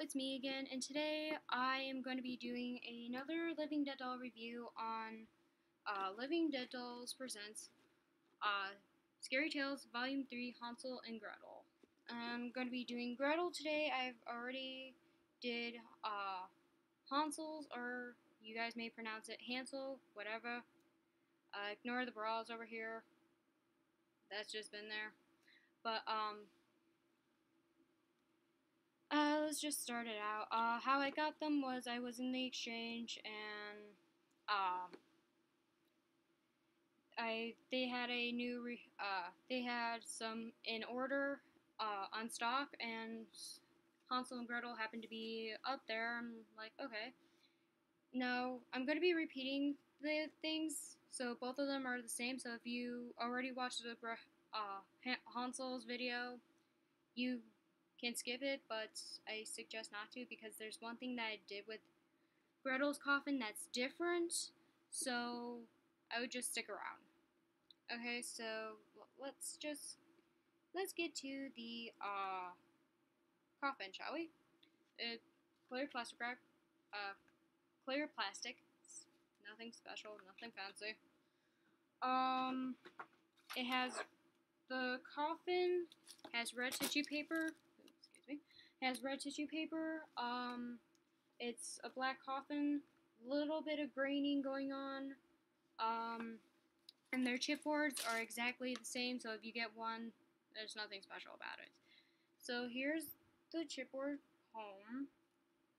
it's me again, and today I am going to be doing another Living Dead Doll review on Living Dead Dolls Presents Scary Tales Volume 3 Hansel and Gretel. I'm going to be doing Gretel today. I've already did Hansel's, or you guys may pronounce it Hansel, whatever. Ignore the bras over here. That's just been there. But, let's just start it out. How I got them was I was in the exchange and they had a new they had some in order on stock, and Hansel and Gretel happened to be up there. I'm like, okay. Now I'm going to be repeating the things, so both of them are the same. So if you already watched the Hansel's video, you can skip it, but I suggest not to, because there's one thing that I did with Gretel's coffin that's different, so I would just stick around. Okay, so let's get to the coffin, shall we? Clear plastic wrap, clear plastic. It's nothing special, nothing fancy. It has the coffin has red tissue paper. Has red tissue paper. It's a black coffin, little bit of graining going on. And their chipboards are exactly the same, so if you get one, there's nothing special about it. So here's the chipboard home.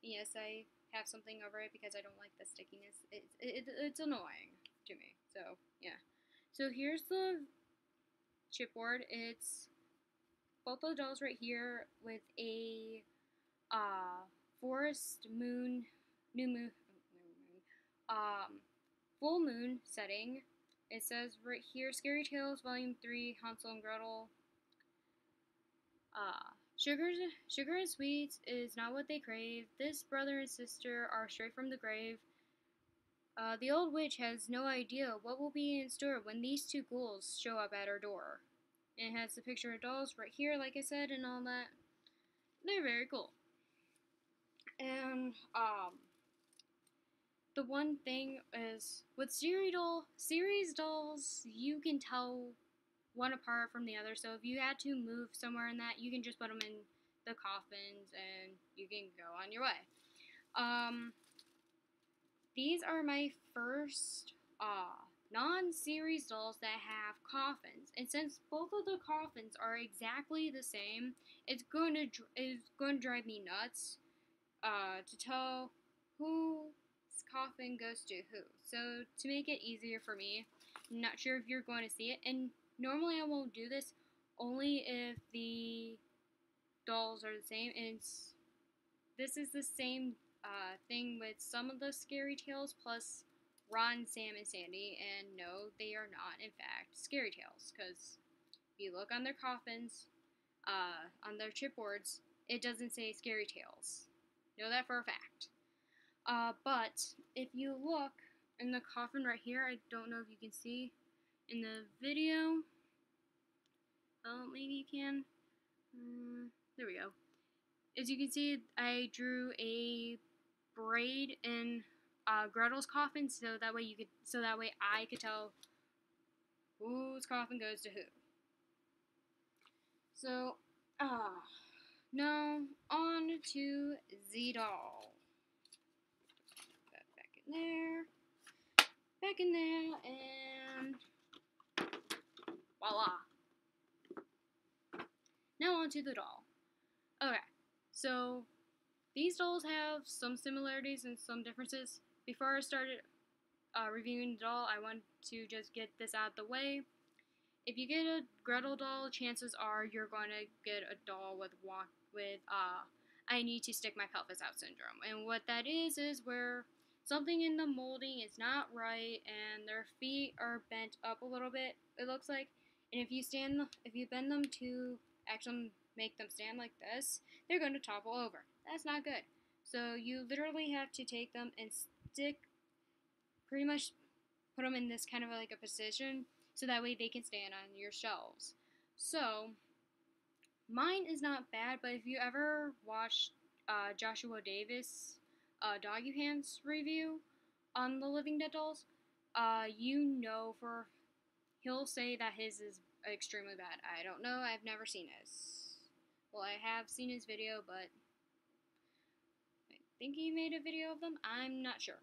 Yes, I have something over it because I don't like the stickiness. It's annoying to me. So yeah. So here's the chipboard. It's both the dolls right here with a forest moon, full moon setting. It says right here, Scary Tales Volume 3, Hansel and Gretel. Sugar and sweets is not what they crave. This brother and sister are straight from the grave. The old witch has no idea what will be in store when these two ghouls show up at her door. It has the picture of dolls right here, like I said, and all that. They're very cool. And, the one thing is, with series dolls, you can tell one apart from the other. So if you had to move somewhere in that, you can just put them in the coffins and you can go on your way. These are my first, non-series dolls that have coffins, and since both of the coffins are exactly the same, it's going to drive me nuts to tell whose coffin goes to who. So to make it easier for me, I'm not sure if you're going to see it, and normally I won't do this only if the dolls are the same. And this is the same thing with some of the Scary Tales, plus Ron, Sam, and Sandy, and no, they are not, in fact, Scary Tales, because if you look on their coffins, on their chipboards, it doesn't say Scary Tales. Know that for a fact. But if you look in the coffin right here, I don't know if you can see in the video. Oh, maybe you can. There we go. As you can see, I drew a braid in Gretel's coffin, so that way I could tell whose coffin goes to who. So, now on to the doll. Put that back in there, and voila. Now on to the doll. Okay, so these dolls have some similarities and some differences. Before I started reviewing the doll, I want to just get this out of the way. If you get a Gretel doll, chances are you're going to get a doll with I need to stick my pelvis out syndrome. And what that is where something in the molding is not right and their feet are bent up a little bit, it looks like. And if you bend them to actually make them stand like this, they're going to topple over. That's not good. So you literally have to take them and pretty much put them in this kind of like a position, so that way they can stand on your shelves. So mine is not bad, but if you ever watched Joshua Davis Doggy Pants review on the Living Dead dolls, you know for he'll say that his is extremely bad. I don't know. I've never seen his. Well, I have seen his video, but I think he made a video of them. I'm not sure.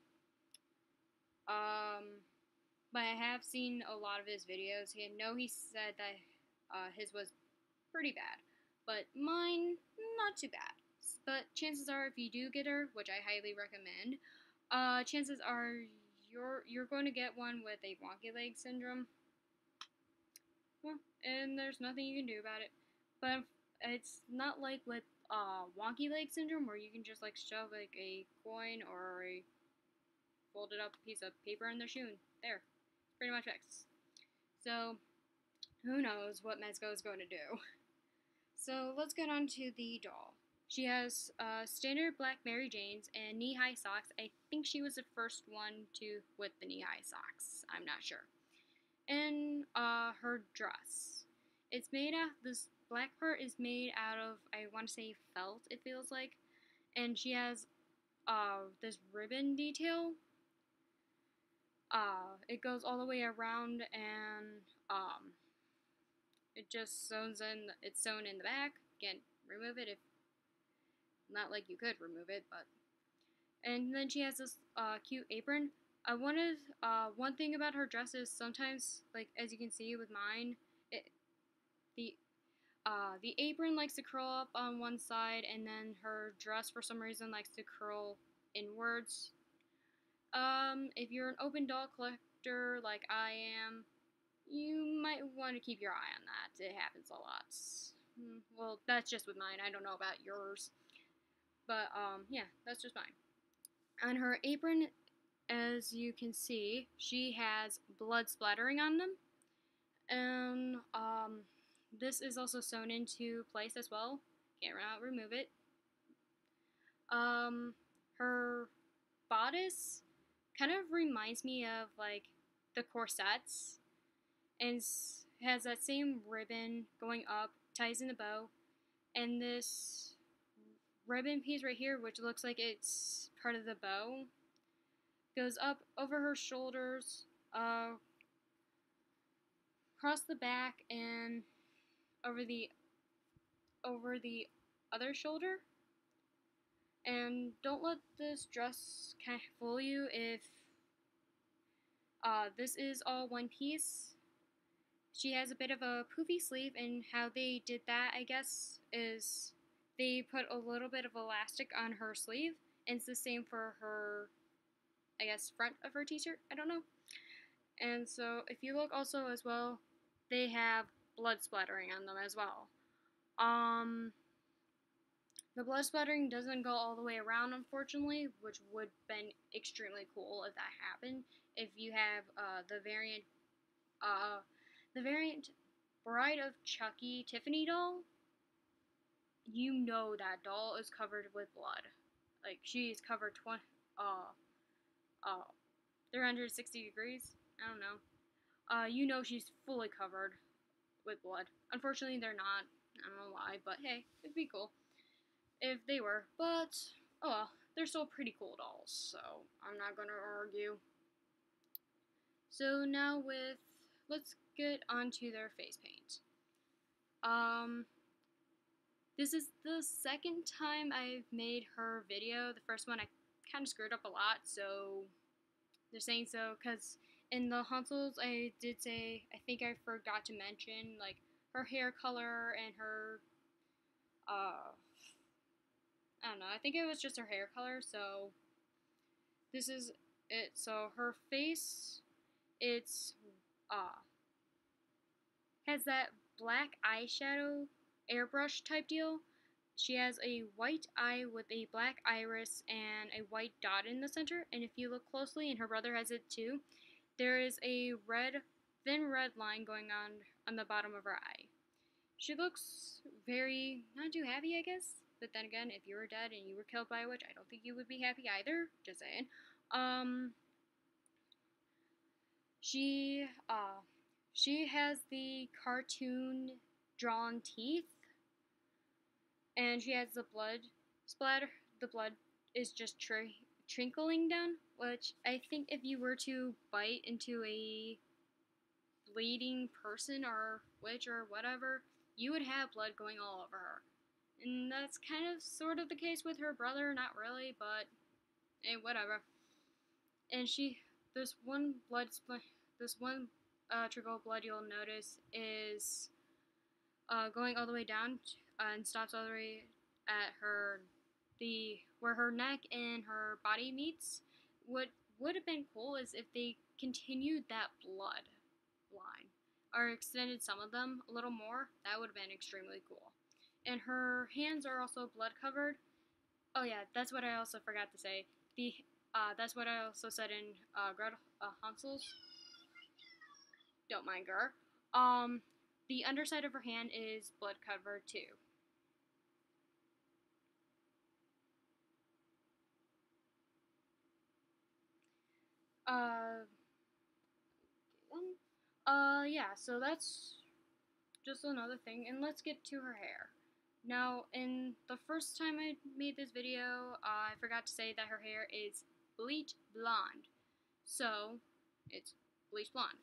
But I have seen a lot of his videos. I know he said that his was pretty bad, but mine not too bad. But chances are, if you do get her, which I highly recommend, chances are you're going to get one with a wonky leg syndrome. Well, and there's nothing you can do about it. But it's not like with wonky leg syndrome where you can just like shove like a coin or a folded up piece of paper in their shoe and there, it's pretty much fixed. So who knows what Mezco is going to do. So let's get on to the doll. She has standard black Mary Janes and knee-high socks. I think she was the first one with the knee-high socks. I'm not sure. And her dress. It's made out. This black part is made out of, I want to say, felt. It feels like, and she has this ribbon detail. It goes all the way around, and it just sews in. It's sewn in the back. Again, remove it if not like you could remove it, but. And then she has this cute apron. I wanted one thing about her dress is sometimes, like as you can see with mine, the apron likes to curl up on one side, and then her dress for some reason likes to curl inwards. If you're an open doll collector like I am, you might want to keep your eye on that. It happens a lot. Well, that's just with mine. I don't know about yours. But, yeah, that's just mine. On her apron, as you can see, she has blood splattering on them. And, this is also sewn into place as well. Can't remove it. Her bodice kind of reminds me of, like, the corsets. And has that same ribbon going up, ties in a bow. And this ribbon piece right here, which looks like it's part of the bow, goes up over her shoulders, across the back, and over the other shoulder. And don't let this dress kind of fool you if this is all one piece. She has a bit of a poofy sleeve, and how they did that, I guess, is they put a little bit of elastic on her sleeve, and it's the same for her, I guess, front of her t-shirt, I don't know. And so, if you look also as well, they have blood splattering on them as well. The blood splattering doesn't go all the way around, unfortunately, which would have been extremely cool if that happened. If you have the variant Bride of Chucky Tiffany doll, you know that doll is covered with blood. Like, she's covered 360 degrees. I don't know. You know she's fully covered with blood. Unfortunately, they're not. I don't know why, but hey, it'd be cool if they were. But, oh well, they're still pretty cool dolls, so I'm not gonna argue. So now let's get onto their face paint. This is the second time I've made her video. The first one I kind of screwed up a lot, so they're saying so, because in the Hansels I did say, I think I forgot to mention, like, her hair color and her, I don't know, I think it was just her hair color, so this is it. So her face, it's, has that black eyeshadow airbrush type deal. She has a white eye with a black iris and a white dot in the center, and if you look closely, and her brother has it too, there is a thin red line going on the bottom of her eye. She looks very not too happy, I guess, but then again, if you were dead and you were killed by a witch, I don't think you would be happy either, just saying. She has the cartoon drawn teeth, and she has the blood splatter. The blood is just trickling down, which I think if you were to bite into a bleeding person or witch or whatever, you would have blood going all over her. And that's kind of sort of the case with her brother, not really, but whatever. And this one this one trickle of blood you'll notice is going all the way down and stops all the way at where her neck and her body meets. What would have been cool is if they continued that blood line or extended some of them a little more. That would have been extremely cool. And her hands are also blood covered. Oh yeah, that's what I also forgot to say. That's what I also said in Gretel Hansel's. Don't mind her. The underside of her hand is blood covered too. Uh, yeah. So that's just another thing, and let's get to her hair. Now, in the first time I made this video, I forgot to say that her hair is bleach blonde. So, it's bleach blonde.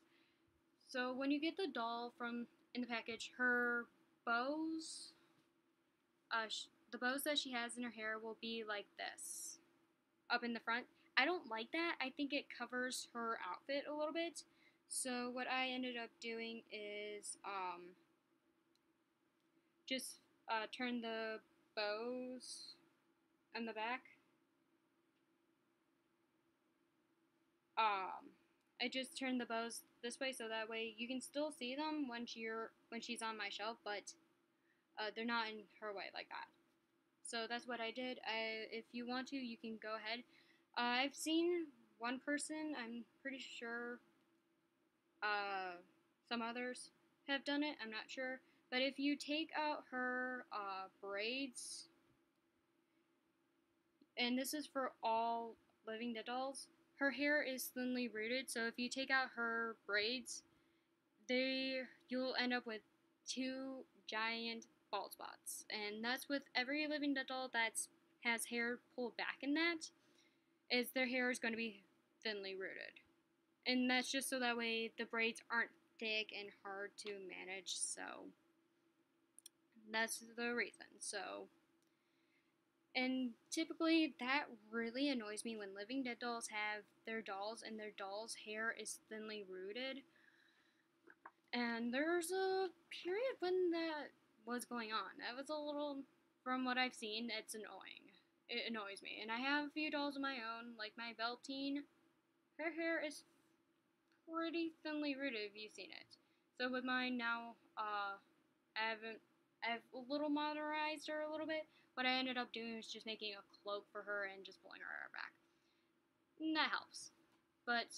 So, when you get the doll from in the package, her bows, the bows that she has in her hair will be like this, up in the front. I don't like that. I think it covers her outfit a little bit. So, what I ended up doing is, just turn the bows on the back. I just turn the bows this way so that way you can still see them when she's on my shelf, but they're not in her way like that. So that's what I did. If you want to, you can go ahead. I've seen one person. I'm pretty sure some others have done it. I'm not sure. But if you take out her braids, and this is for all Living Dead dolls, her hair is thinly rooted. So if you take out her braids, you'll end up with two giant bald spots. And that's with every Living Dead doll that has hair pulled back in that, is their hair is going to be thinly rooted. And that's just so that way the braids aren't thick and hard to manage. So that's the reason. So, and typically that really annoys me when Living Dead dolls have their dolls and their doll's hair is thinly rooted. And there's a period when that was going on. That was a little, from what I've seen, it's annoying. It annoys me. And I have a few dolls of my own, like my Beltine. Her hair is pretty thinly rooted if you've seen it. So with mine now, I've a little modernized her a little bit. What I ended up doing was just making a cloak for her and just pulling her hair back. And that helps. But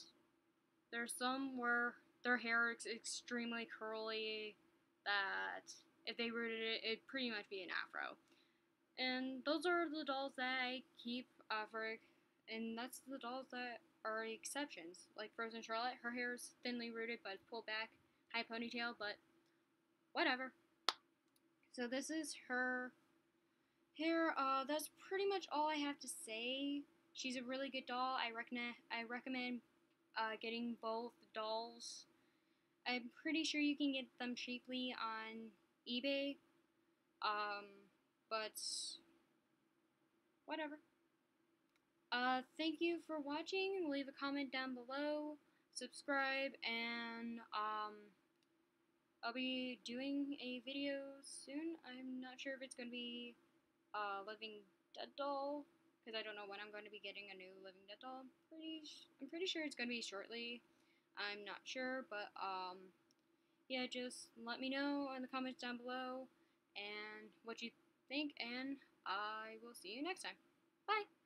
there's some where their hair is extremely curly that if they rooted it, it'd pretty much be an afro. And those are the dolls that I keep and that's the dolls that are exceptions. Like Frozen Charlotte, her hair is thinly rooted but it's pulled back, high ponytail, but whatever. So this is her hair. That's pretty much all I have to say. She's a really good doll. I recommend getting both dolls. I'm pretty sure you can get them cheaply on eBay. But whatever. Thank you for watching. Leave a comment down below. Subscribe, and I'll be doing a video soon. I'm not sure if it's gonna be Living Dead doll, because I don't know when I'm going to be getting a new Living Dead doll. I'm pretty sure it's going to be shortly. I'm not sure, but yeah, just let me know in the comments down below and what you think, and I will see you next time. Bye!